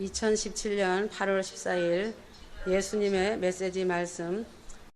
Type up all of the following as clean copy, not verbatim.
2017년 8월 14일 예수님의 메시지 말씀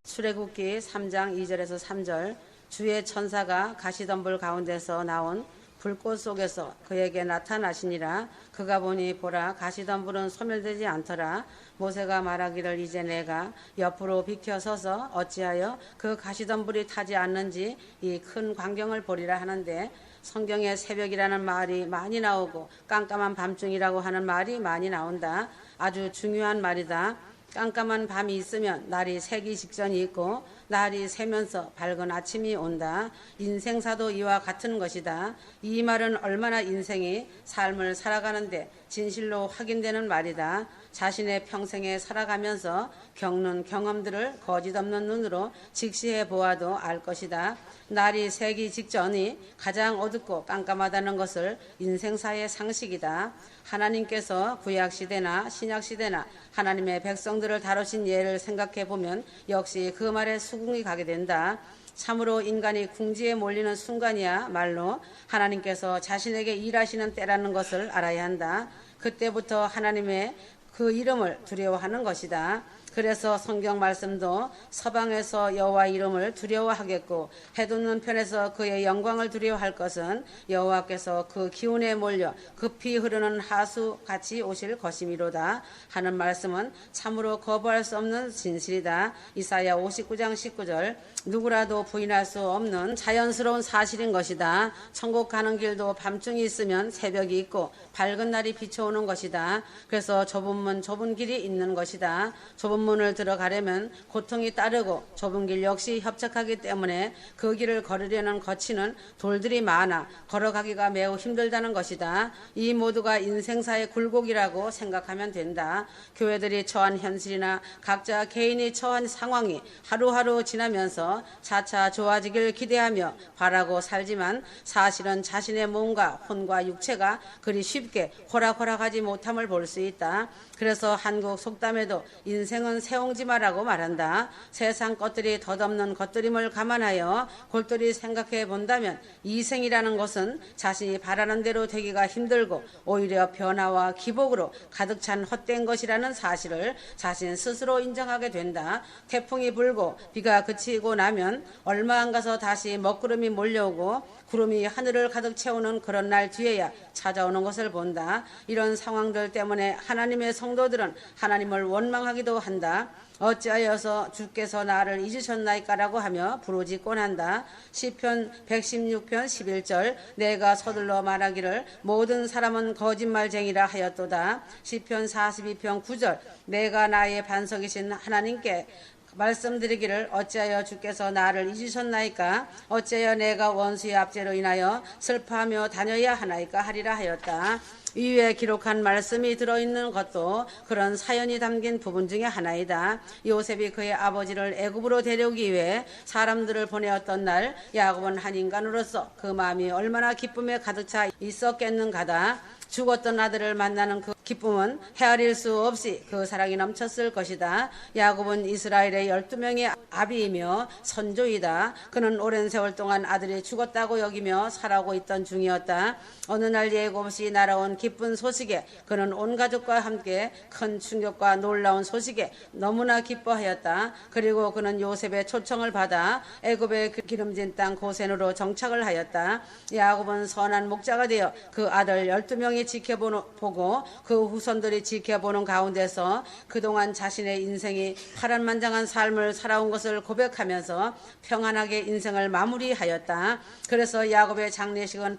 출애굽기 3장 2절에서 3절 주의 천사가 가시덤불 가운데서 나온 불꽃 속에서 그에게 나타나시니라. 그가 보니 보라 가시덤불은 소멸되지 않더라. 모세가 말하기를 이제 내가 옆으로 비켜 서서 어찌하여 그 가시덤불이 타지 않는지 이 큰 광경을 보리라 하는데, 성경에 새벽이라는 말이 많이 나오고 깜깜한 밤중이라고 하는 말이 많이 나온다. 아주 중요한 말이다. 깜깜한 밤이 있으면 날이 새기 직전이 있고 날이 새면서 밝은 아침이 온다. 인생사도 이와 같은 것이다. 이 말은 얼마나 인생이 삶을 살아가는데 진실로 확인되는 말이다. 자신의 평생에 살아가면서 겪는 경험들을 거짓 없는 눈으로 직시해 보아도 알 것이다. 날이 새기 직전이 가장 어둡고 깜깜하다는 것을 인생사의 상식이다. 하나님께서 구약시대나 신약시대나 하나님의 백성들을 다루신 예를 생각해 보면 역시 그 말에 수긍이 가게 된다. 참으로 인간이 궁지에 몰리는 순간이야말로 하나님께서 자신에게 일하시는 때라는 것을 알아야 한다. 그때부터 하나님의 그 이름을 두려워하는 것이다. 그래서 성경 말씀도 서방에서 여호와 이름을 두려워하겠고 해돋는 편에서 그의 영광을 두려워할 것은 여호와께서 그 기운에 몰려 급히 흐르는 하수같이 오실 것이미로다 하는 말씀은 참으로 거부할 수 없는 진실이다. 이사야 59장 19절 누구라도 부인할 수 없는 자연스러운 사실인 것이다. 천국 가는 길도 밤중이 있으면 새벽이 있고 밝은 날이 비춰오는 것이다. 그래서 좁은 문 좁은 길이 있는 것이다. 좁은 문을 들어가려면 고통이 따르고 좁은 길 역시 협착하기 때문에 그 길을 걸으려는 거치는 돌들이 많아 걸어가기가 매우 힘들다는 것이다. 이 모두가 인생사의 굴곡이라고 생각하면 된다. 교회들이 처한 현실이나 각자 개인이 처한 상황이 하루하루 지나면서 차차 좋아지길 기대하며 바라고 살지만 사실은 자신의 몸과 혼과 육체가 그리 쉽게 호락호락하지 못함을 볼 수 있다. 그래서 한국 속담에도 인생은 새옹지마라고 말한다. 세상 것들이 덧없는 것들임을 감안하여 골똘히 생각해 본다면 이생이라는 것은 자신이 바라는 대로 되기가 힘들고 오히려 변화와 기복으로 가득 찬 헛된 것이라는 사실을 자신 스스로 인정하게 된다. 태풍이 불고 비가 그치고 나면 얼마 안 가서 다시 먹구름이 몰려오고 구름이 하늘을 가득 채우는 그런 날 뒤에야 찾아오는 것을 본다. 이런 상황들 때문에 하나님의 성도들은 하나님을 원망하기도 한다. 어찌하여서 주께서 나를 잊으셨나이까라고 하며 부르짖곤 한다. 시편 116편 11절 내가 서둘러 말하기를 모든 사람은 거짓말쟁이라 하였도다. 시편 42편 9절 내가 나의 반석이신 하나님께 말씀드리기를 어찌하여 주께서 나를 잊으셨나이까. 어찌하여 내가 원수의 압제로 인하여 슬퍼하며 다녀야 하나이까 하리라 하였다. 위에 기록한 말씀이 들어있는 것도 그런 사연이 담긴 부분 중에 하나이다. 요셉이 그의 아버지를 애굽으로 데려오기 위해 사람들을 보내었던 날 야곱은 한 인간으로서 그 마음이 얼마나 기쁨에 가득 차 있었겠는가다. 죽었던 아들을 만나는 그 기쁨은 헤아릴 수 없이 그 사랑이 넘쳤을 것이다. 야곱은 이스라엘의 12명의 아비이며 선조이다. 그는 오랜 세월 동안 아들이 죽었다고 여기며 살아오고 있던 중이었다. 어느 날 예고 없이 날아온 기쁜 소식에 그는 온 가족과 함께 큰 충격과 놀라운 소식에 너무나 기뻐하였다. 그리고 그는 요셉의 초청을 받아 애굽의 기름진 땅 고센으로 정착을 하였다. 야곱은 선한 목자가 되어 그 아들 12명이 지켜보고 그 후손들이 지켜보는 가운데서 그동안 자신의 인생이 파란만장한 삶을 살아온 것을 고백하면서 평안하게 인생을 마무리하였다. 그래서 야곱의 장례식은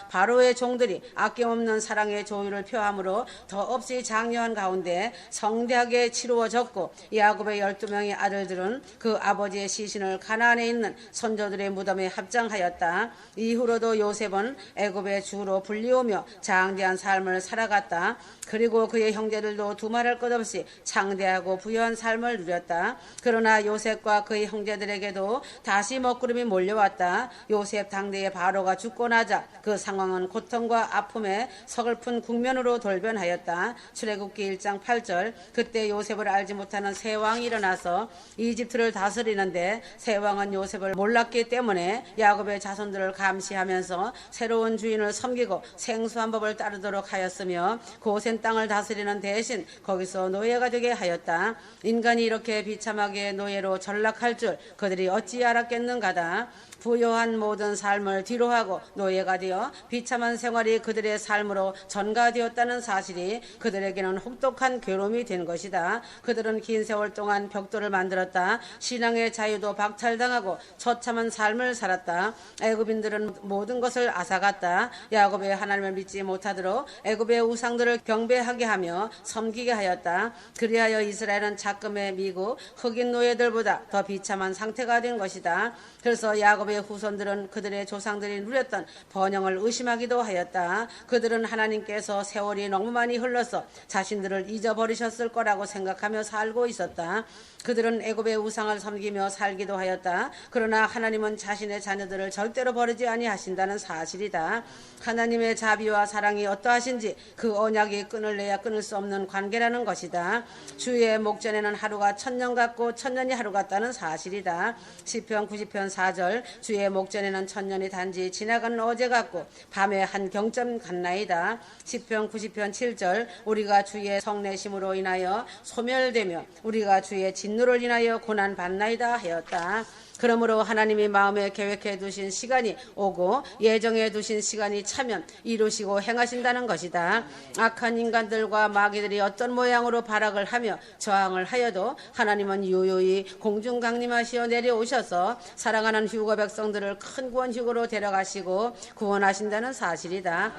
바로의 종들이 아낌없는 사랑의 조율을 표함으로 더없이 장려한 가운데 성대하게 치루어졌고 야곱의 12명의 아들들은 그 아버지의 시신을 가나안에 있는 선조들의 무덤에 합장하였다. 이후로도 요셉은 애굽의 주로 불리우며 장대한 삶을 살아갔다. 그리고 그의 형제들도 두말할 것 없이 창대하고 부유한 삶을 누렸다. 그러나 요셉과 그의 형제들에게도 다시 먹구름이 몰려왔다. 요셉 당대의 바로가 죽고 나자 그 상황은 고통과 아픔에 서글픈 국면으로 돌변하였다. 출애굽기 1장 8절 그때 요셉을 알지 못하는 새 왕이 일어나서 이집트를 다스리는데 새 왕은 요셉을 몰랐기 때문에 야곱의 자손들을 감시하면서 새로운 주인을 섬기고 생수한 법을 따르도록 하였으며 그 고센 땅을 다스리는 대신 거기서 노예가 되게 하였다. 인간이 이렇게 비참하게 노예로 전락할 줄 그들이 어찌 알았겠는가다. 부요한 모든 삶을 뒤로하고 노예가 되어 비참한 생활이 그들의 삶으로 전가되었다는 사실이 그들에게는 혹독한 괴로움이 된 것이다. 그들은 긴 세월 동안 벽돌을 만들었다. 신앙의 자유도 박탈당하고 처참한 삶을 살았다. 애굽인들은 모든 것을 앗아갔다. 야곱의 하나님을 믿지 못하도록 애굽의 우상들을 경배하게 하며 섬기게 하였다. 그리하여 이스라엘은 작금의 미국 흑인 노예들보다 더 비참한 상태가 된 것이다. 그래서 야곱의 후손들은 그들의 조상들이 누렸던 번영을 의심하기도 하였다. 그들은 하나님께서 세월이 너무 많이 흘러서 자신들을 잊어버리셨을 거라고 생각하며 살고 있었다. 그들은 애굽의 우상을 섬기며 살기도 하였다. 그러나 하나님은 자신의 자녀들을 절대로 버리지 아니하신다는 사실이다. 하나님의 자비와 사랑이 어떠하신지 그 언약이 끊을래야 끊을 수 없는 관계라는 것이다. 주의 목전에는 하루가 1000년 같고 1000년이 하루 같다는 사실이다. 시편 90편 4절 주의 목전에는 1000년이 단지 지나간 어제 같고 밤에 한 경점 같나이다. 시편 90편 7절 우리가 주의 성내심으로 인하여 소멸되며 우리가 주의 진노를 인하여 고난받나이다 하였다. 그러므로 하나님이 마음에 계획해 두신 시간이 오고 예정해 두신 시간이 차면 이루시고 행하신다는 것이다. 악한 인간들과 마귀들이 어떤 모양으로 발악을 하며 저항을 하여도 하나님은 유유히 공중 강림하시어 내려오셔서 사랑하는 휴거 백성들을 큰 구원 휴거로 데려가시고 구원하신다는 사실이다.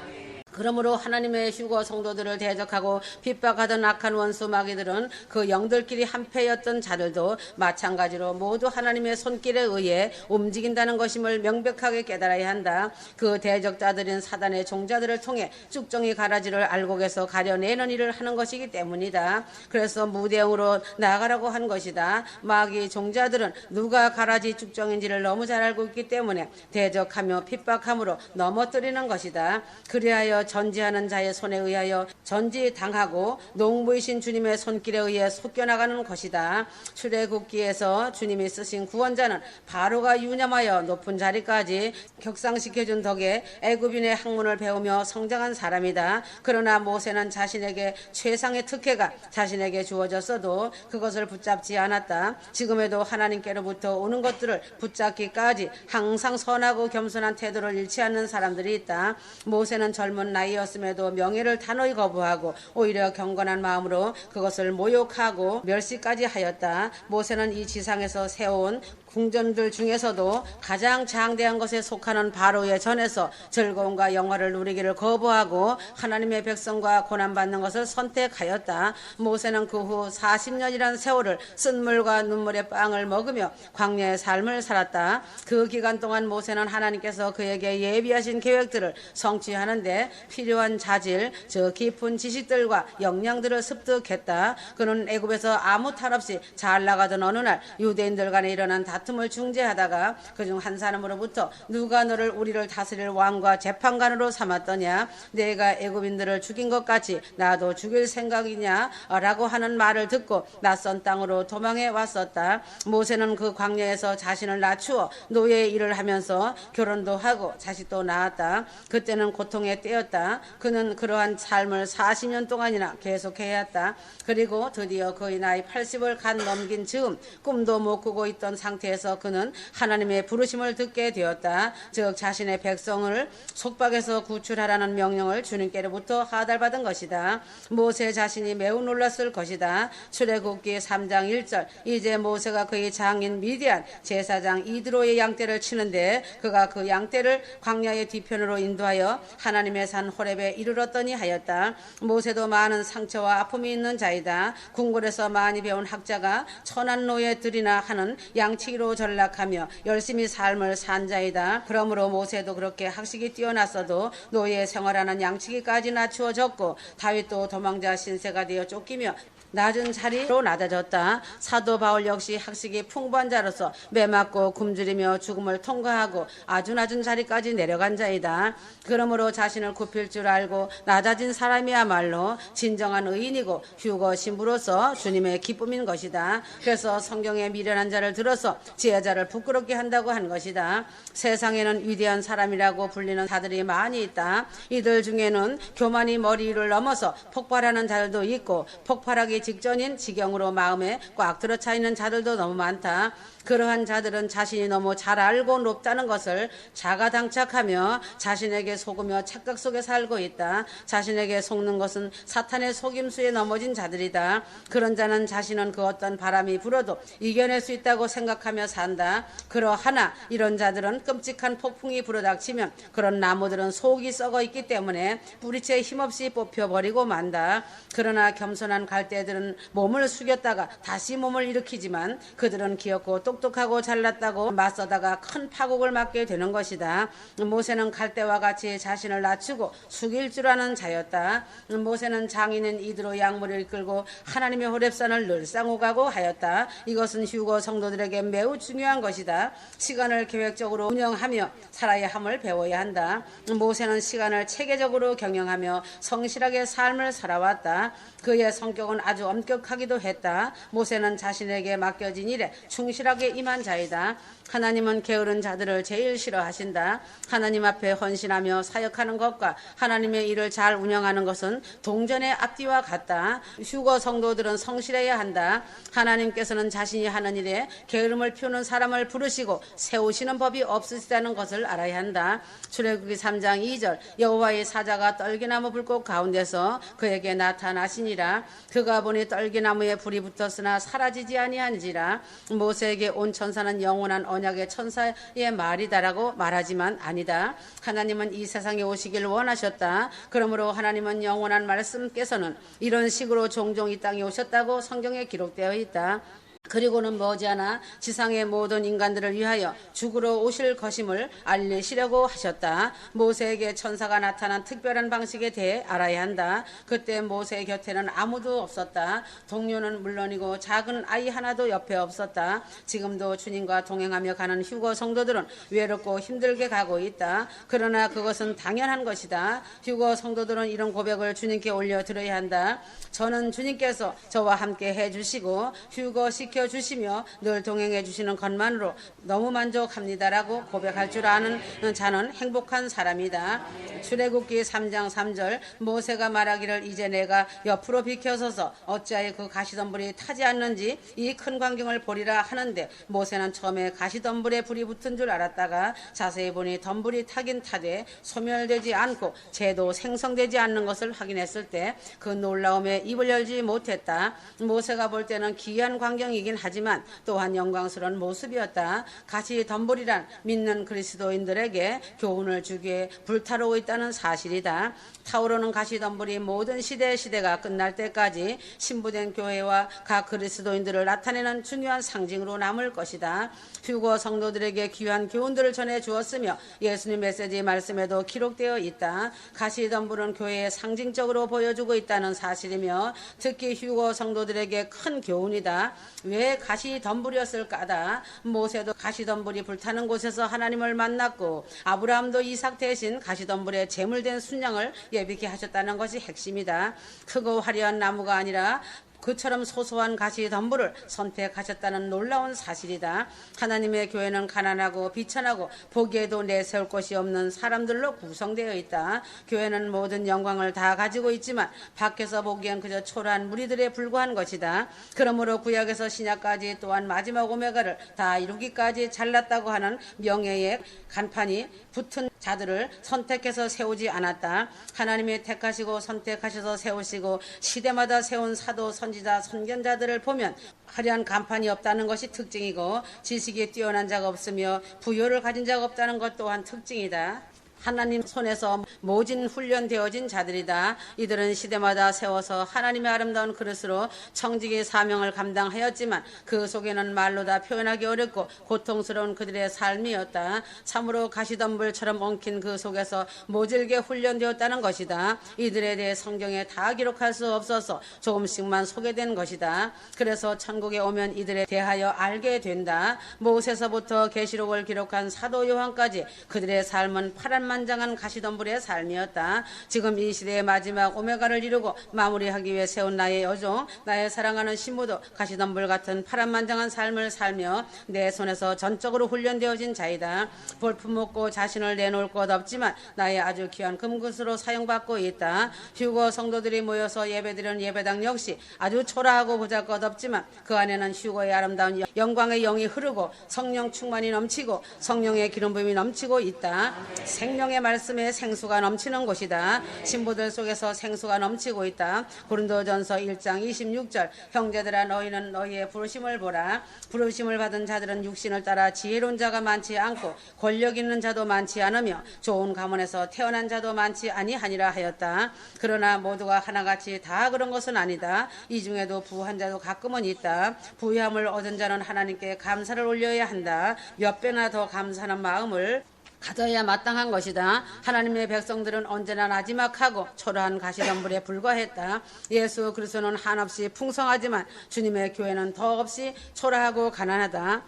그러므로 하나님의 휴거 성도들을 대적하고 핍박하던 악한 원수 마귀들은 그 영들끼리 한패였던 자들도 마찬가지로 모두 하나님의 손길에 의해 움직인다는 것임을 명백하게 깨달아야 한다. 그 대적자들인 사단의 종자들을 통해 쭉정이 가라지를 알곡에서 가려내는 일을 하는 것이기 때문이다. 그래서 무대응으로 나아가라고 한 것이다. 마귀 종자들은 누가 가라지 쭉정인지를 너무 잘 알고 있기 때문에 대적하며 핍박함으로 넘어뜨리는 것이다. 그리하여 전지하는 자의 손에 의하여 전지당하고 농부이신 주님의 손길에 의해 솟겨나가는 것이다. 출애굽기에서 주님이 쓰신 구원자는 바로가 유념하여 높은 자리까지 격상시켜준 덕에 애굽인의 학문을 배우며 성장한 사람이다. 그러나 모세는 자신에게 최상의 특혜가 자신에게 주어졌어도 그것을 붙잡지 않았다. 지금에도 하나님께로부터 오는 것들을 붙잡기까지 항상 선하고 겸손한 태도를 잃지 않는 사람들이 있다. 모세는 젊은 나이였음에도 명예를 단호히 거부하고 오히려 경건한 마음으로 그것을 모욕하고 멸시까지 하였다. 모세는 이 지상에서 세운 궁전들 중에서도 가장 장대한 것에 속하는 바로의 전에서 즐거움과 영화를 누리기를 거부하고 하나님의 백성과 고난받는 것을 선택하였다. 모세는 그 후 40년이라는 세월을 쓴물과 눈물의 빵을 먹으며 광야의 삶을 살았다. 그 기간 동안 모세는 하나님께서 그에게 예비하신 계획들을 성취하는데 필요한 자질, 저 깊은 지식들과 역량들을 습득했다. 그는 애굽에서 아무 탈 없이 잘 나가던 어느 날 유대인들 간에 일어난 다툼을 중재하다가 그중 한 사람으로부터 누가 너를 우리를 다스릴 왕과 재판관으로 삼았더냐? 내가 애굽인들을 죽인 것 같이 나도 죽일 생각이냐? 라고 하는 말을 듣고 낯선 땅으로 도망해 왔었다. 모세는 그 광야에서 자신을 낮추어 노예의 일을 하면서 결혼도 하고 자식도 낳았다. 그때는 고통의 때였다. 그는 그러한 삶을 40년 동안이나 계속해야 했다. 그리고 드디어 그의 나이 80을 간 넘긴 즈음 꿈도 못 꾸고 있던 상태에서 그는 하나님의 부르심을 듣게 되었다. 즉 자신의 백성을 속박에서 구출하라는 명령을 주님께로부터 하달받은 것이다. 모세 자신이 매우 놀랐을 것이다. 출애굽기 3장 1절 이제 모세가 그의 장인 미디안 제사장 이드로의 양떼를 치는데 그가 그 양떼를 광야의 뒤편으로 인도하여 하나님의 산 호렙에 이르렀더니 하였다. 모세도 많은 상처와 아픔이 있는 자이다. 궁궐에서 많이 배운 학자가 천한 노예들이나 하는 양치기로 전락하며 열심히 삶을 산 자이다. 그러므로 모세도 그렇게 학식이 뛰어났어도 노예 생활하는 양치기까지 낮추어졌고 다윗도 도망자 신세가 되어 쫓기며 낮은 자리로 낮아졌다. 사도 바울 역시 학식이 풍부한 자로서 매맞고 굶주리며 죽음을 통과하고 아주 낮은 자리까지 내려간 자이다. 그러므로 자신을 굽힐 줄 알고 낮아진 사람이야말로 진정한 의인이고 휴거 신부로서 주님의 기쁨인 것이다. 그래서 성경에 미련한 자를 들어서 지혜자를 부끄럽게 한다고 한 것이다. 세상에는 위대한 사람이라고 불리는 자들이 많이 있다. 이들 중에는 교만이 머리 위를 넘어서 폭발하는 자들도 있고 폭발하기 직전인 지경으로 마음에 꽉 들어차 있는 자들도 너무 많다. 그러한 자들은 자신이 너무 잘 알고 높다는 것을 자가당착하며 자신에게 속으며 착각 속에 살고 있다. 자신에게 속는 것은 사탄의 속임수에 넘어진 자들이다. 그런 자는 자신은 그 어떤 바람이 불어도 이겨낼 수 있다고 생각하며 산다. 그러하나 이런 자들은 끔찍한 폭풍이 불어닥치면 그런 나무들은 속이 썩어 있기 때문에 뿌리채 힘없이 뽑혀버리고 만다. 그러나 겸손한 갈대들은 몸을 숙였다가 다시 몸을 일으키지만 그들은 귀엽고 똑똑하고 잘났다고 맞서다가 큰 파국을 맞게 되는 것이다. 모세는 갈대와 같이 자신을 낮추고 숙일 줄 아는 자였다. 모세는 장인인 이드로 양물을 이끌고 하나님의 호렙산을 늘 쌍오가고 하였다. 이것은 휴거 성도들에게 매우 중요한 것이다. 시간을 계획적으로 운영하며 살아야 함을 배워야 한다. 모세는 시간을 체계적으로 경영하며 성실하게 삶을 살아왔다. 그의 성격은 아주 엄격하기도 했다. 모세는 자신에게 맡겨진 일에 충실하게 임한 자이다. 하나님은 게으른 자들을 제일 싫어하신다. 하나님 앞에 헌신하며 사역하는 것과 하나님의 일을 잘 운영하는 것은 동전의 앞뒤와 같다. 휴거 성도들은 성실해야 한다. 하나님께서는 자신이 하는 일에 게으름을 피우는 사람을 부르시고 세우시는 법이 없으시다는 것을 알아야 한다. 출애굽기 3장 2절 여호와의 사자가 떨기나무 불꽃 가운데서 그에게 나타나시니라. 그가 보니 떨기나무에 불이 붙었으나 사라지지 아니한지라. 모세에게 온 천사는 영원한 언약의 천사의 말이다라고 말하지만 아니다. 하나님은 이 세상에 오시길 원하셨다. 그러므로 하나님은 영원한 말씀께서는 이런 식으로 종종 이 땅에 오셨다고 성경에 기록되어 있다. 그리고는 머지않아 지상의 모든 인간들을 위하여 죽으러 오실 것임을 알리시려고 하셨다. 모세에게 천사가 나타난 특별한 방식에 대해 알아야 한다. 그때 모세 곁에는 아무도 없었다. 동료는 물론이고 작은 아이 하나도 옆에 없었다. 지금도 주님과 동행하며 가는 휴거 성도들은 외롭고 힘들게 가고 있다. 그러나 그것은 당연한 것이다. 휴거 성도들은 이런 고백을 주님께 올려드려야 한다. 저는 주님께서 저와 함께 해주시고 휴거시켜 주시며 늘 동행해 주시는 것만으로 너무 만족합니다라고 고백할 줄 아는 자는 행복한 사람이다. 출애굽기 3장 3절 모세가 말하기를 이제 내가 옆으로 비켜서서 어찌하여 그 가시덤불이 타지 않는지 이 큰 광경을 보리라 하는데 모세는 처음에 가시덤불에 불이 붙은 줄 알았다가 자세히 보니 덤불이 타긴 타되 소멸되지 않고 재도 생성되지 않는 것을 확인했을 때 그 놀라움에 입을 열지 못했다. 모세가 볼 때는 기이한 광경이긴 하지만 또한 영광스러운 모습이었다. 가시 덤불이란 믿는 그리스도인들에게 교훈을 주기에 불타오르고 있다는 사실이다. 타오르는 가시 덤불이 모든 시대가 끝날 때까지 신부된 교회와 각 그리스도인들을 나타내는 중요한 상징으로 남을 것이다. 휴거 성도들에게 귀한 교훈들을 전해 주었으며 예수님 메시지 말씀에도 기록되어 있다. 가시 덤불은 교회에 상징적으로 보여주고 있다는 사실이며 특히 휴거 성도들에게 큰 교훈이다. 왜 가시 덤불이었을까다. 모세도 가시 덤불이 불타는 곳에서 하나님을 만났고 아브라함도 이삭 대신 가시 덤불에 제물된 순양을 예비케 하셨다는 것이 핵심이다. 크고 화려한 나무가 아니라 그처럼 소소한 가시 덤불을 선택하셨다는 놀라운 사실이다. 하나님의 교회는 가난하고 비천하고 보기에도 내세울 곳이 없는 사람들로 구성되어 있다. 교회는 모든 영광을 다 가지고 있지만 밖에서 보기엔 그저 초라한 무리들에 불과한 것이다. 그러므로 구약에서 신약까지 또한 마지막 오메가를 다 이루기까지 잘났다고 하는 명예의 간판이 붙은 자들을 선택해서 세우지 않았다. 하나님이 택하시고 선택하셔서 세우시고 시대마다 세운 사도 선지자 선견자들을 보면 화려한 간판이 없다는 것이 특징이고 지식이 뛰어난 자가 없으며 부여를 가진 자가 없다는 것 또한 특징이다. 하나님 손에서 모진 훈련되어진 자들이다. 이들은 시대마다 세워서 하나님의 아름다운 그릇으로 청지기 사명을 감당하였지만 그 속에는 말로 다 표현하기 어렵고 고통스러운 그들의 삶이었다. 참으로 가시덤불처럼 엉킨 그 속에서 모질게 훈련되었다는 것이다. 이들에 대해 성경에 다 기록할 수 없어서 조금씩만 소개된 것이다. 그래서 천국에 오면 이들에 대하여 알게 된다. 모세서부터 계시록을 기록한 사도 요한까지 그들의 삶은 파란만장한 가시덤불의 삶이었다. 지금 이 시대의 마지막 오메가를 이루고 마무리하기 위해 세운 나의 여종, 나의 사랑하는 신부도 가시덤불 같은 파란만장한 삶을 살며 내 손에서 전적으로 훈련되어진 자이다. 볼품없고 자신을 내놓을 것 없지만 나의 아주 귀한 금굿으로 사용받고 있다. 휴거 성도들이 모여서 예배드리는 예배당 역시 아주 초라하고 보잘것없지만 그 안에는 휴거의 아름다운 영광의 영이 흐르고 성령 충만이 넘치고 성령의 기름 부음이 넘치고 있다. 생명의 말씀에 생수가 넘치는 곳이다. 신부들 속에서 생수가 넘치고 있다. 고린도전서 1장 26절 형제들아 너희는 너희의 부르심을 보라. 부르심을 받은 자들은 육신을 따라 지혜로운 자가 많지 않고 권력 있는 자도 많지 않으며 좋은 가문에서 태어난 자도 많지 아니하니라 하였다. 그러나 모두가 하나같이 다 그런 것은 아니다. 이 중에도 부한 자도 가끔은 있다. 부유함을 얻은 자는 하나님께 감사를 올려야 한다. 몇 배나 더 감사하는 마음을 가져야 마땅한 것이다. 하나님의 백성들은 언제나 나지막하고 초라한 가시덤불에 불과했다. 예수 그리스도는 한없이 풍성하지만 주님의 교회는 더없이 초라하고 가난하다.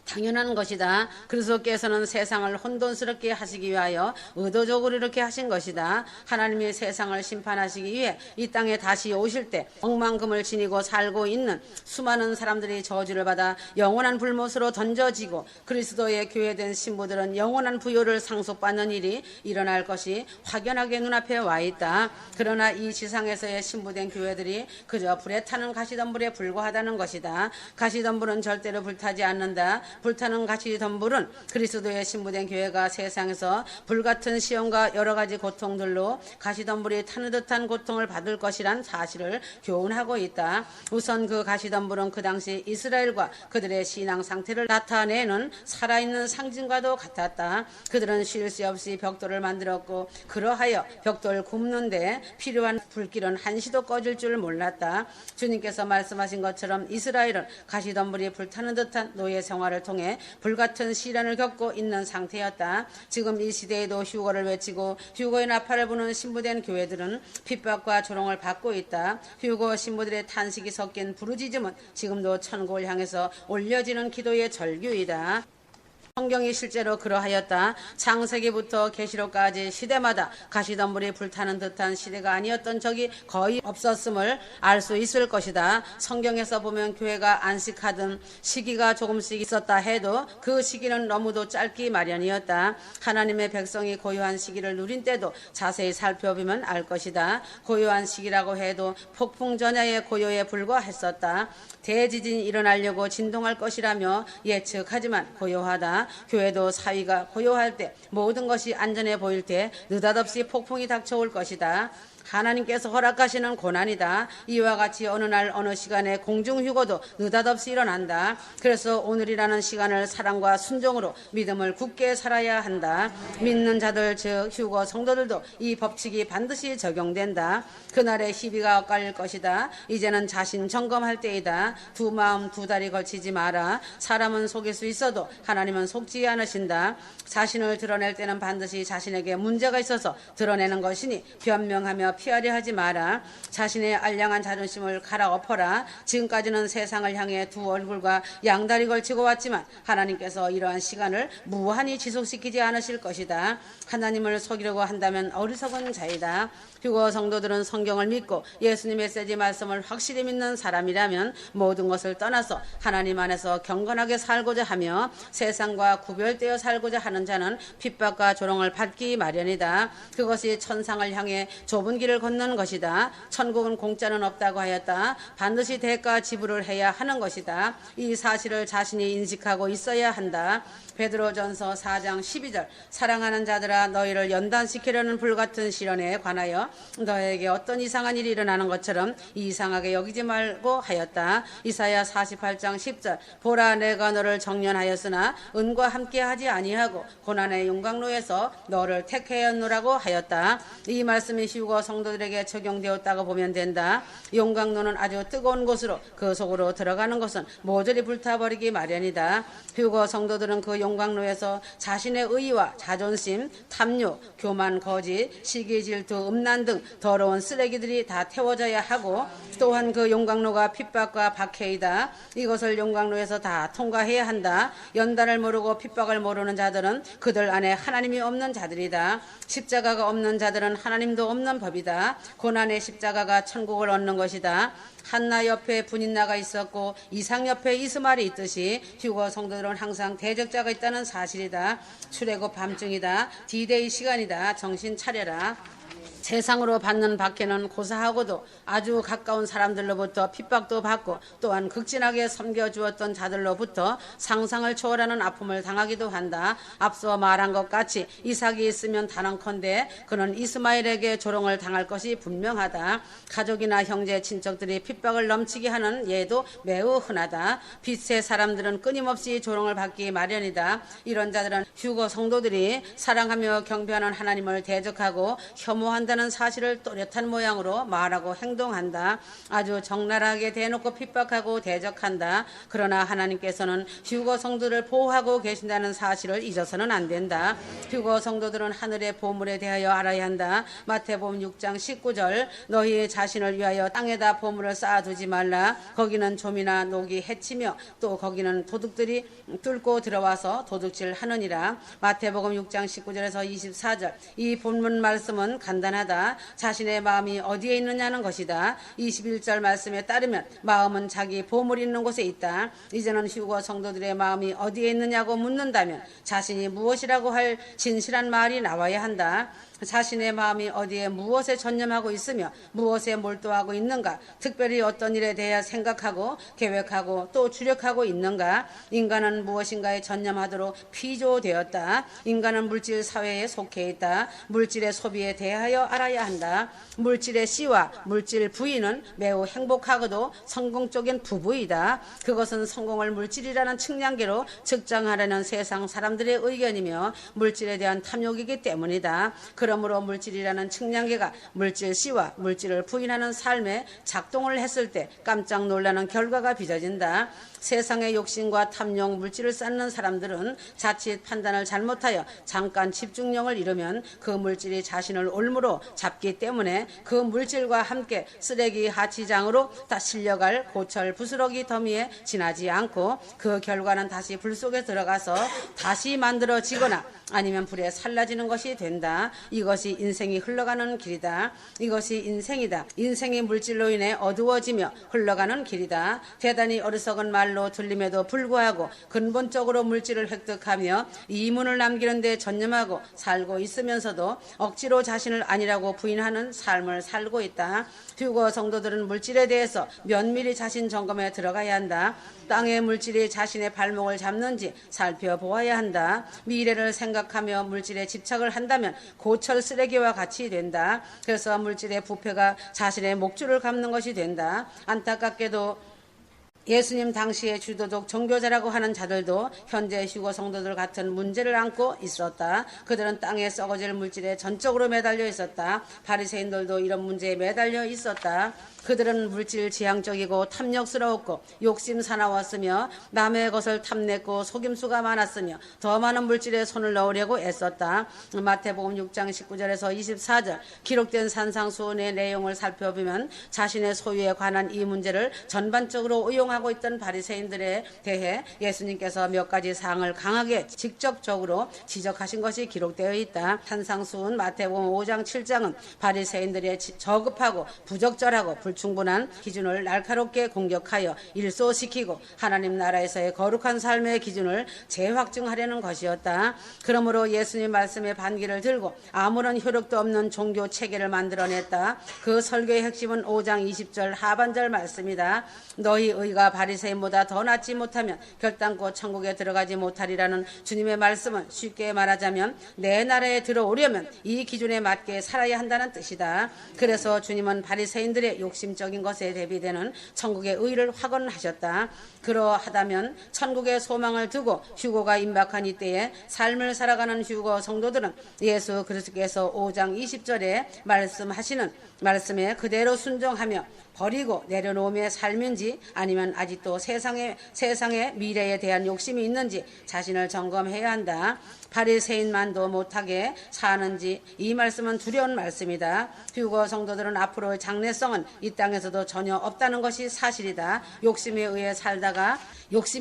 당연한 것이다. 그리스도께서는 세상을 혼돈스럽게 하시기 위하여 의도적으로 이렇게 하신 것이다. 하나님이 세상을 심판하시기 위해 이 땅에 다시 오실 때 억만금을 지니고 살고 있는 수많은 사람들이 저주를 받아 영원한 불못으로 던져지고 그리스도의 교회된 신부들은 영원한 부요를 상속받는 일이 일어날 것이 확연하게 눈앞에 와 있다. 그러나 이 지상에서의 신부된 교회들이 그저 불에 타는 가시덤불에 불과하다는 것이다. 가시덤불은 절대로 불타지 않는다. 불타는 가시덤불은 그리스도의 신부된 교회가 세상에서 불같은 시험과 여러 가지 고통들로 가시덤불이 타는 듯한 고통을 받을 것이란 사실을 교훈하고 있다. 우선 그 가시덤불은 그 당시 이스라엘과 그들의 신앙 상태를 나타내는 살아있는 상징과도 같았다. 그들은 쉴 새 없이 벽돌을 만들었고 그러하여 벽돌 굽는데 필요한 불길은 한시도 꺼질 줄 몰랐다. 주님께서 말씀하신 것처럼 이스라엘은 가시덤불이 불타는 듯한 노예 생활을 통해 불같은 시련을 겪고 있는 상태였다. 지금 이 시대에도 휴거를 외치고 휴거의 나팔을 부는 신부된 교회들은 핍박과 조롱을 받고 있다. 휴거 신부들의 탄식이 섞인 부르짖음은 지금도 천국을 향해서 올려지는 기도의 절규이다. 성경이 실제로 그러하였다. 창세기부터 계시록까지 시대마다 가시덤불이 불타는 듯한 시대가 아니었던 적이 거의 없었음을 알 수 있을 것이다. 성경에서 보면 교회가 안식하던 시기가 조금씩 있었다 해도 그 시기는 너무도 짧기 마련이었다. 하나님의 백성이 고요한 시기를 누린 때도 자세히 살펴보면 알 것이다. 고요한 시기라고 해도 폭풍 전야의 고요에 불과했었다. 대지진이 일어나려고 진동할 것이라며 예측하지만 고요하다. 교회도 사위가 고요할 때 모든 것이 안전해 보일 때 느닷없이 폭풍이 닥쳐올 것이다. 하나님께서 허락하시는 고난이다. 이와 같이 어느 날 어느 시간에 공중휴거도 느닷없이 일어난다. 그래서 오늘이라는 시간을 사랑과 순종으로 믿음을 굳게 살아야 한다. 믿는 자들 즉 휴거 성도들도 이 법칙이 반드시 적용된다. 그날의 희비가 엇갈릴 것이다. 이제는 자신 점검할 때이다. 두 마음 두 다리 걸치지 마라. 사람은 속일 수 있어도 하나님은 속지 않으신다. 자신을 드러낼 때는 반드시 자신에게 문제가 있어서 드러내는 것이니 변명하며 피하려 하지 마라. 자신의 알량한 자존심을 갈아엎어라. 지금까지는 세상을 향해 두 얼굴과 양다리 걸치고 왔지만 하나님께서 이러한 시간을 무한히 지속시키지 않으실 것이다. 하나님을 속이려고 한다면 어리석은 자이다. 휴거 성도들은 성경을 믿고 예수님 메시지 말씀을 확실히 믿는 사람이라면 모든 것을 떠나서 하나님 안에서 경건하게 살고자 하며 세상과 구별되어 살고자 하는 자는 핍박과 조롱을 받기 마련이다. 그것이 천상을 향해 좁은 길을 길을 걷는 것이다. 천국은 공짜는 없다고 하였다. 반드시 대가 지불을 해야 하는 것이다. 이 사실을 자신이 인식하고 있어야 한다. 베드로전서 4장 12절 사랑하는 자들아 너희를 연단시키려는 불같은 시련에 관하여 너에게 어떤 이상한 일이 일어나는 것처럼 이상하게 여기지 말고 하였다. 이사야 48장 10절 보라 내가 너를 정련하였으나 은과 함께하지 아니하고 고난의 용광로에서 너를 택하였노라고 하였다. 이 말씀이 휴거 성도들에게 적용되었다고 보면 된다. 용광로는 아주 뜨거운 곳으로 그 속으로 들어가는 것은 모조리 불타버리기 마련이다. 휴거 성도들은 그 용광로에서 자신의 의와 자존심, 탐욕, 교만, 거짓, 시기, 질투, 음란 등 더러운 쓰레기들이 다 태워져야 하고 또한 그 용광로가 핍박과 박해이다. 이것을 용광로에서 다 통과해야 한다. 연단을 모르고 핍박을 모르는 자들은 그들 안에 하나님이 없는 자들이다. 십자가가 없는 자들은 하나님도 없는 법이다. 고난의 십자가가 천국을 얻는 것이다. 한나 옆에 분인나가 있었고 이상 옆에 이스마엘이 있듯이 휴거 성도들은 항상 대적자가 있다는 사실이다. 출애굽 밤중이다. 디데이 시간이다. 정신 차려라. 세상으로 받는 박해는 고사하고도 아주 가까운 사람들로부터 핍박도 받고 또한 극진하게 섬겨주었던 자들로부터 상상을 초월하는 아픔을 당하기도 한다. 앞서 말한 것 같이 이삭이 있으면 단언컨대 그는 이스마엘에게 조롱을 당할 것이 분명하다. 가족이나 형제 친척들이 핍박을 넘치게 하는 예도 매우 흔하다. 빛의 사람들은 끊임없이 조롱을 받기 마련이다. 이런 자들은 휴거 성도들이 사랑하며 경배하는 하나님을 대적하고 혐오한다는 사실을 또렷한 모양으로 말하고 행동한다. 아주 적나라하게 대놓고 핍박하고 대적한다. 그러나 하나님께서는 휴거 성도들을 보호하고 계신다는 사실을 잊어서는 안 된다. 휴거 성도들은 하늘의 보물에 대하여 알아야 한다. 마태복음 6장 19절 너희 자신을 위하여 땅에다 보물을 쌓아두지 말라. 거기는 좀이나 녹이 해치며 또 거기는 도둑들이 뚫고 들어와서 도둑질 하느니라. 마태복음 6장 19절에서 24절 이 본문 말씀은 간단하다. 자신의 마음이 어디에 있느냐는 것이다. 21절 말씀에 따르면 마음은 자기 보물이 있는 곳에 있다. 이제는 휴거 성도들의 마음이 어디에 있느냐고 묻는다면 자신이 무엇이라고 할 진실한 말이 나와야 한다. 자신의 마음이 어디에 무엇에 전념하고 있으며 무엇에 몰두하고 있는가, 특별히 어떤 일에 대해 생각하고 계획하고 또 주력하고 있는가. 인간은 무엇인가에 전념하도록 피조되었다. 인간은 물질 사회에 속해 있다. 물질의 소비에 대하여 알아야 한다. 물질의 씨와 물질 부인은 매우 행복하고도 성공적인 부부이다. 그것은 성공을 물질이라는 측량계로 측정하려는 세상 사람들의 의견이며 물질에 대한 탐욕이기 때문이다. 그러므로 물질이라는 측량계가 물질 씨와 물질을 부인하는 삶에 작동을 했을 때 깜짝 놀라는 결과가 빚어진다. 세상의 욕심과 탐욕, 물질을 쌓는 사람들은 자칫 판단을 잘못하여 잠깐 집중력을 잃으면 그 물질이 자신을 올무로 잡기 때문에 그 물질과 함께 쓰레기 하치장으로 다 실려갈 고철 부스러기 더미에 지나지 않고 그 결과는 다시 불 속에 들어가서 다시 만들어지거나 아니면 불에 살라지는 것이 된다. 이것이 인생이 흘러가는 길이다. 이것이 인생이다. 인생이 물질로 인해 어두워지며 흘러가는 길이다. 대단히 어리석은 말로 들림에도 불구하고 근본적으로 물질을 획득하며 이문을 남기는 데 전념하고 살고 있으면서도 억지로 자신을 아니라고 부인하는 삶을 살고 있다. 휴거 성도들은 물질에 대해서 면밀히 자신 점검에 들어가야 한다. 땅의 물질이 자신의 발목을 잡는지 살펴보아야 한다. 미래를 생각하며 물질에 집착을 한다면 고철 쓰레기와 같이 된다. 그래서 물질의 부패가 자신의 목줄을 감는 것이 된다. 안타깝게도 예수님 당시의 주도적 종교자라고 하는 자들도 현재 휴거 성도들 같은 문제를 안고 있었다. 그들은 땅에 썩어질 물질에 전적으로 매달려 있었다. 바리새인들도 이런 문제에 매달려 있었다. 그들은 물질 지향적이고 탐욕스러웠고 욕심 사나웠으며 남의 것을 탐냈고 속임수가 많았으며 더 많은 물질에 손을 넣으려고 애썼다. 마태복음 6장 19절에서 24절 기록된 산상수훈의 내용을 살펴보면 자신의 소유에 관한 이 문제를 전반적으로 의용하고 행하고 있던 바리새인들에 대해 예수님께서 몇 가지 사항을 강하게 직접적으로 지적하신 것이 기록되어 있다. 산상수훈 마태복음 5장 7장은 바리새인들의 저급하고 부적절하고 불충분한 기준을 날카롭게 공격하여 일소시키고 하나님 나라에서의 거룩한 삶의 기준을 재확증하려는 것이었다. 그러므로 예수님 말씀의 반기를 들고 아무런 효력도 없는 종교 체계를 만들어냈다. 그 설교의 핵심은 5장 20절 하반절 말씀이다. 너희 의가 바리새인보다 더 낫지 못하면 결단코 천국에 들어가지 못하리라는 주님의 말씀은 쉽게 말하자면 내 나라에 들어오려면 이 기준에 맞게 살아야 한다는 뜻이다. 그래서 주님은 바리새인들의 욕심적인 것에 대비되는 천국의 의를 확언하셨다. 그러하다면 천국의 소망을 두고 휴거가 임박한 이때에 삶을 살아가는 휴거 성도들은 예수 그리스도께서 5장 20절에 말씀하시는 말씀에 그대로 순종하며 버리고 내려놓음의 삶인지 아니면 아직도 세상의 미래에 대한 욕심이 있는지 자신을 점검해야 한다. 바리새인만도 못하게 사는지 이 말씀은 두려운 말씀이다. 휴거 성도들은 앞으로의 장래성은 이 땅에서도 전혀 없다는 것이 사실이다. 욕심에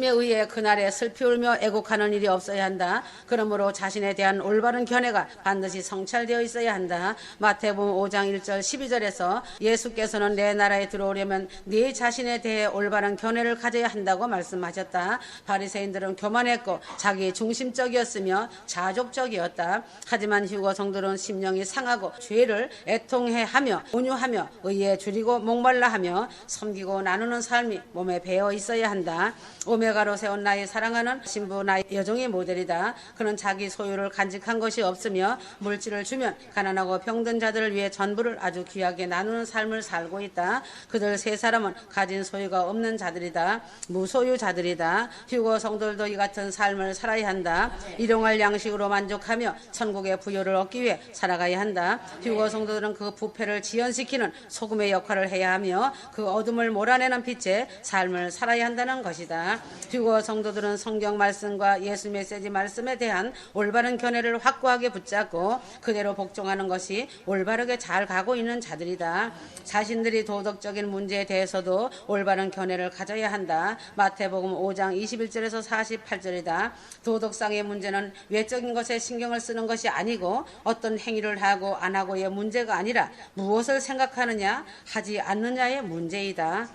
의해 그날에 슬피 울며 애곡하는 일이 없어야 한다. 그러므로 자신에 대한 올바른 견해가 반드시 성찰되어 있어야 한다. 마태복음 5장 1절 12절에서 예수께서는 내 나라에 들어오려면 네 자신에 대해 올바른 견해를 가져야 한다고 말씀하셨다. 바리새인들은 교만했고 자기 중심적이었으며 자족적이었다. 하지만 휴거 성도는 심령이 상하고 죄를 애통해하며 온유하며 의에 줄이고 목말라하며 섬기고 나누는 삶이 몸에 배어 있어야 한다. 오메가로 세운 나의 사랑하는 신부 나의 여종의 모델이다. 그는 자기 소유를 간직한 것이 없으며 물질을 주면 가난하고 병든 자들을 위해 전부를 아주 귀하게 나누는 삶을 살고 있다. 그들 세 사람은 가진 소유가 없는 자들이다. 무소유자들이다. 휴거 성도들도 이 같은 삶을 살아야 한다. 일용할 양식으로 만족하며 천국의 부요를 얻기 위해 살아가야 한다. 휴거 성도들은 그 부패를 지연시키는 소금의 역할을 해야 하며 그 어둠을 몰아내는 빛의 삶을 살아야 한다는 것이다. 휴거 성도들은 성경 말씀과 예수 메시지 말씀에 대한 올바른 견해를 확고하게 붙잡고 그대로 복종하는 것이 올바르게 잘 가고 있는 자들이다. 자신들이 도덕적인 문제에 대해서도 올바른 견해를 가져야 한다. 마태복음 5장 21절에서 48절이다. 도덕상의 문제는 외적인 것에 신경을 쓰는 것이 아니고 어떤 행위를 하고 안 하고의 문제가 아니라 무엇을 생각하느냐 하지 않느냐의 문제이다.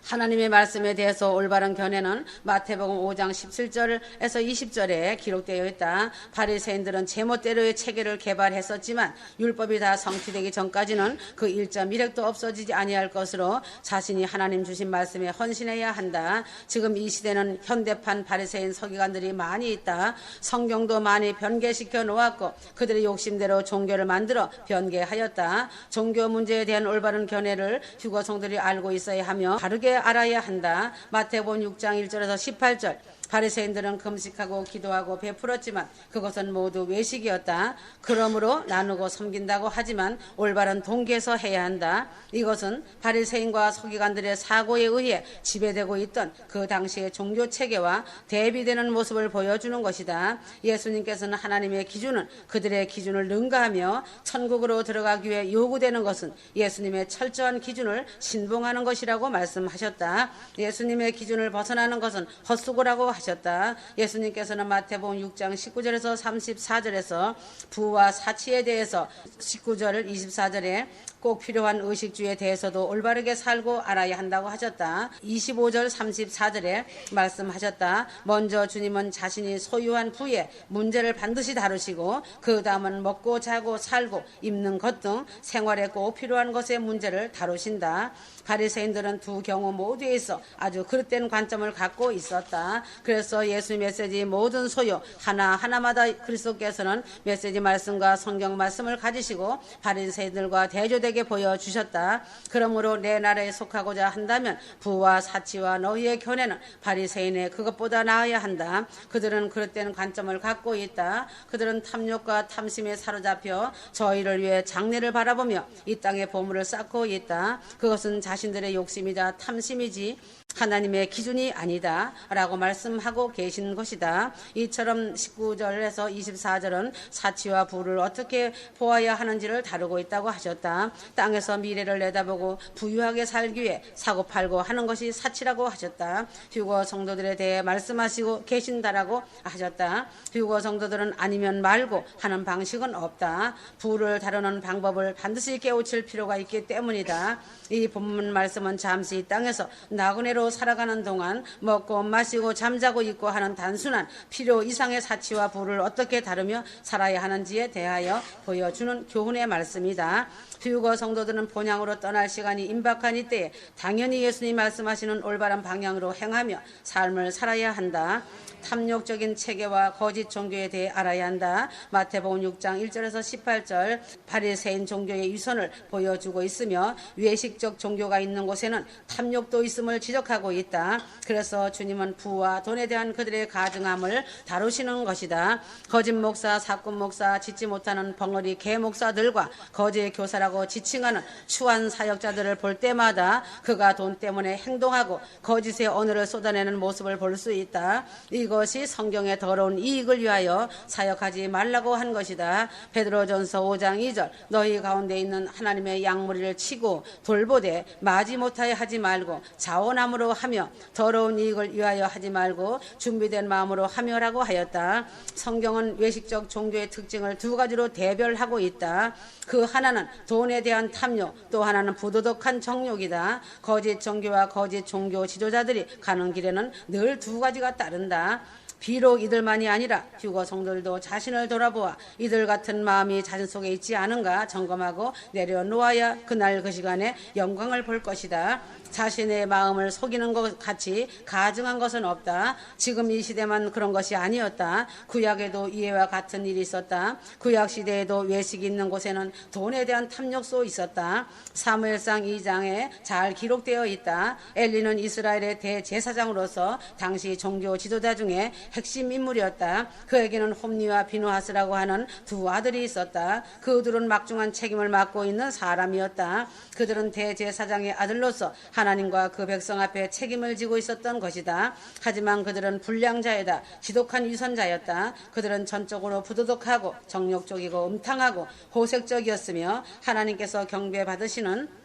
하나님의 말씀에 대해서 올바른 견해는 마태복음 5장 17절에서 20절에 기록되어 있다. 바리새인들은 제멋대로의 체계를 개발했었지만 율법이 다 성취되기 전까지는 그 1.1획도 없어지지 아니할 것으로 자신이 하나님 주신 말씀에 헌신해야 한다. 지금 이 시대는 현대판 바리새인 서기관들이 많이 있다. 성경도 많이 변개시켜 놓았고 그들의 욕심대로 종교를 만들어 변개하였다. 종교 문제에 대한 올바른 견해를 휴거 성들이 알고 있어야 하며 바르게 알아야 한다. 마태복음 6장 1절에서 18절 바리새인들은 금식하고 기도하고 베풀었지만 그것은 모두 외식이었다. 그러므로 나누고 섬긴다고 하지만 올바른 동기에서 해야 한다. 이것은 바리새인과 서기관들의 사고에 의해 지배되고 있던 그 당시의 종교 체계와 대비되는 모습을 보여주는 것이다. 예수님께서는 하나님의 기준은 그들의 기준을 능가하며 천국으로 들어가기 위해 요구되는 것은 예수님의 철저한 기준을 신봉하는 것이라고 말씀하셨다. 예수님의 기준을 벗어나는 것은 헛수고라고 하셨다. 예수님께서는 마태복음 6장 19절에서 34절에서 부와 사치에 대해서 19절 24절에 꼭 필요한 의식주에 대해서도 올바르게 살고 알아야 한다고 하셨다. 25절 34절에 말씀하셨다. 먼저 주님은 자신이 소유한 부의 문제를 반드시 다루시고 그 다음은 먹고 자고 살고 입는 것 등 생활에 꼭 필요한 것의 문제를 다루신다. 바리새인들은 두 경우 모두에 있어 아주 그릇된 관점을 갖고 있었다. 그래서 예수 메시지 모든 소유 하나하나마다 그리스도께서는 메시지 말씀과 성경 말씀을 가지시고 바리새인들과 대조되게 보여주셨다. 그러므로 내 나라에 속하고자 한다면 부와 사치와 너희의 견해는 바리새인의 그것보다 나아야 한다. 그들은 그릇된 관점을 갖고 있다. 그들은 탐욕과 탐심에 사로잡혀 저희를 위해 장래를 바라보며 이 땅의 보물을 쌓고 있다. 그것은 자신들의 욕심이자 탐심이지 하나님의 기준이 아니다 라고 말씀하고 계신 것이다. 이처럼 19절에서 24절은 사치와 부를 어떻게 보아야 하는지를 다루고 있다고 하셨다. 땅에서 미래를 내다보고 부유하게 살기 위해 사고팔고 하는 것이 사치라고 하셨다. 휴거 성도들에 대해 말씀하시고 계신다라고 하셨다. 휴거 성도들은 아니면 말고 하는 방식은 없다. 부를 다루는 방법을 반드시 깨우칠 필요가 있기 때문이다. 이 본문 말씀은 잠시 이 땅에서 나그네로 살아가는 동안 먹고 마시고 잠자고 있고 하는 단순한 필요 이상의 사치와 부를 어떻게 다루며 살아야 하는지에 대하여 보여주는 교훈의 말씀이다. 휴거 성도들은 본향으로 떠날 시간이 임박한 이때에 당연히 예수님 말씀하시는 올바른 방향으로 행하며 삶을 살아야 한다. 탐욕적인 체계와 거짓 종교에 대해 알아야 한다. 마태복음 6장 1절에서 18절 바리새인 종교의 위선을 보여주고 있으며 외식적 종교가 있는 곳에는 탐욕도 있음을 지적하고 있다. 그래서 주님은 부와 돈에 대한 그들의 가증함을 다루시는 것이다. 거짓 목사, 사꾼 목사, 짓지 못하는 벙어리 개 목사들과 거짓 교사라고 지칭하는 추한 사역자들을 볼 때마다 그가 돈 때문에 행동하고 거짓의 언어를 쏟아내는 모습을 볼 수 있다. 이것이 성경의 더러운 이익을 위하여 사역하지 말라고 한 것이다. 베드로전서 5장 2절 너희 가운데 있는 하나님의 양무리를 치고 돌보되 마지 못하여 하지 말고 자원함으로 하며 더러운 이익을 위하여 하지 말고 준비된 마음으로 하며라고 하였다. 성경은 외식적 종교의 특징을 두 가지로 대별하고 있다. 그 하나는 돈에 대한 탐욕, 또 하나는 부도덕한 정욕이다. 거짓 종교와 거짓 종교 지도자들이 가는 길에는 늘 두 가지가 따른다. 비록 이들만이 아니라 휴거 성도들도 자신을 돌아보아 이들 같은 마음이 자신 속에 있지 않은가 점검하고 내려놓아야 그날 그 시간에 영광을 볼 것이다. 자신의 마음을 속이는 것 같이 가증한 것은 없다. 지금 이 시대만 그런 것이 아니었다. 구약에도 이해와 같은 일이 있었다. 구약 시대에도 외식이 있는 곳에는 돈에 대한 탐욕도 있었다. 사무엘상 2장에 잘 기록되어 있다. 엘리는 이스라엘의 대제사장으로서 당시 종교 지도자 중에 핵심 인물이었다. 그에게는 홈니와 비누하스라고 하는 두 아들이 있었다. 그들은 막중한 책임을 맡고 있는 사람이었다. 그들은 대제사장의 아들로서 하나님과 그 백성 앞에 책임을 지고 있었던 것이다. 하지만 그들은 불량자이다. 지독한 위선자였다. 그들은 전적으로 부도덕하고 정욕적이고 음탕하고 호색적이었으며 하나님께서 경배받으시는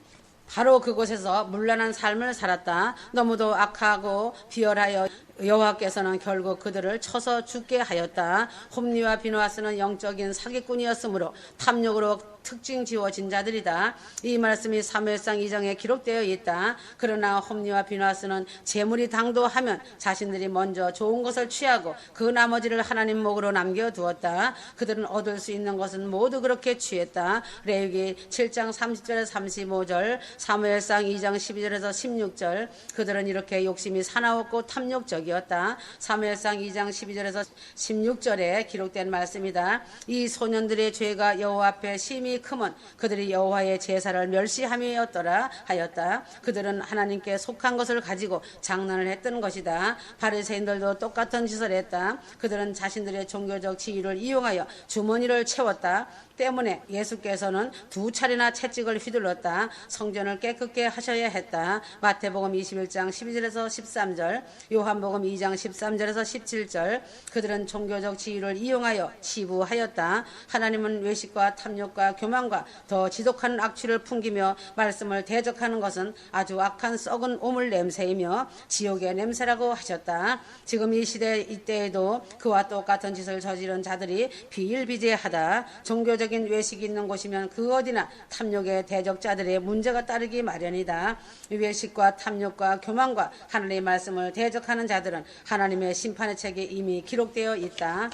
바로 그곳에서 문란한 삶을 살았다. 너무도 악하고 비열하여 여호와께서는 결국 그들을 쳐서 죽게 하였다. 홈니와 비누하스는 영적인 사기꾼이었으므로 탐욕으로 특징 지워진 자들이다. 이 말씀이 사무엘상 2장에 기록되어 있다. 그러나 홈니와 비누하스는 재물이 당도하면 자신들이 먼저 좋은 것을 취하고 그 나머지를 하나님 목으로 남겨두었다. 그들은 얻을 수 있는 것은 모두 그렇게 취했다. 레위기 7장 30절에서 35절, 사무엘상 2장 12절에서 16절 그들은 이렇게 욕심이 사나웠고 탐욕적이었다. 사무엘상 2장 12절에서 16절에 기록된 말씀이다. 이 소년들의 죄가 여호와 앞에 심히 크면 그들이 여호와의 제사를 멸시함이었더라 하였다. 그들은 하나님께 속한 것을 가지고 장난을 했던 것이다. 바리새인들도 똑같은 짓을 했다. 그들은 자신들의 종교적 지위를 이용하여 주머니를 채웠다. 때문에 예수께서는 두 차례나 채찍을 휘둘렀다. 성전을 깨끗게 하셔야 했다. 마태복음 21장 12절에서 13절, 요한복음 2장 13절에서 17절 그들은 종교적 지위를 이용하여 치부하였다. 하나님은 외식과 탐욕과 교만과 더 지독한 악취를 풍기며 말씀을 대적하는 것은 아주 악한 썩은 오물 냄새이며 지옥의 냄새라고 하셨다. 지금 이 시대 이때에도 그와 똑같은 짓을 저지른 자들이 비일비재하다. 종교적인 외식이 있는 곳이면 그 어디나 탐욕의 대적자들의 문제가 따르기 마련이다. 외식과 탐욕과 교만과 하나님의 말씀을 대적하는 자들은 하나님의 심판의 책에 이미 기록되어 있다.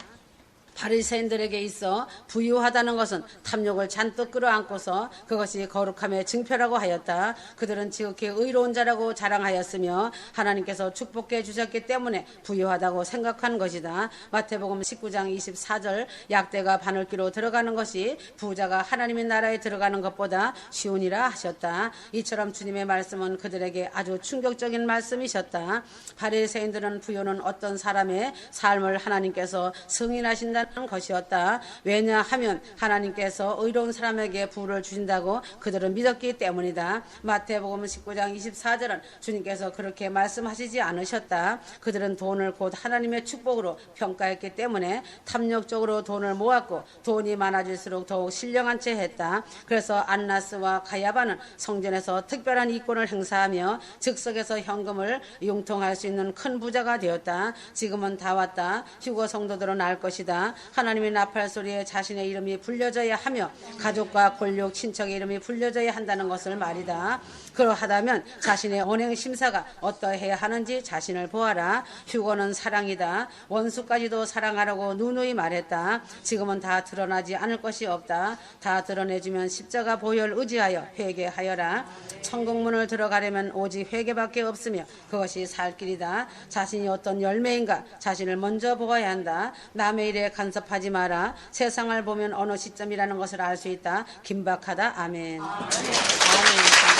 바리새인들에게 있어 부유하다는 것은 탐욕을 잔뜩 끌어안고서 그것이 거룩함의 증표라고 하였다. 그들은 지극히 의로운 자라고 자랑하였으며 하나님께서 축복해 주셨기 때문에 부유하다고 생각한 것이다. 마태복음 19장 24절 약대가 바늘기로 들어가는 것이 부자가 하나님의 나라에 들어가는 것보다 쉬우니라 하셨다. 이처럼 주님의 말씀은 그들에게 아주 충격적인 말씀이셨다. 바리새인들은 부유는 어떤 사람의 삶을 하나님께서 승인하신다 한다는 것이었다. 왜냐하면 하나님께서 의로운 사람에게 부를 주신다고 그들은 믿었기 때문이다. 마태복음 19장 24절은 주님께서 그렇게 말씀하시지 않으셨다. 그들은 돈을 곧 하나님의 축복으로 평가했기 때문에 탐욕적으로 돈을 모았고 돈이 많아질수록 더욱 신령한 채 했다. 그래서 안나스와 가야바는 성전에서 특별한 이권을 행사하며 즉석에서 현금을 융통할 수 있는 큰 부자가 되었다. 지금은 다 왔다. 휴거 성도들은 알 것이다. 하나님의 나팔 소리에 자신의 이름이 불려져야 하며 가족과 권력 친척의 이름이 불려져야 한다는 것을 말이다. 그러하다면 자신의 언행 심사가 어떠해야 하는지 자신을 보아라. 휴거는 사랑이다. 원수까지도 사랑하라고 누누이 말했다. 지금은 다 드러나지 않을 것이 없다. 다 드러내주면 십자가 보혈 의지하여 회개하여라. 천국문을 들어가려면 오직 회개밖에 없으며 그것이 살 길이다. 자신이 어떤 열매인가 자신을 먼저 보아야 한다. 남의 일에 간섭하지 마라. 세상을 보면 어느 시점이라는 것을 알 수 있다. 긴박하다. 아멘. 아멘.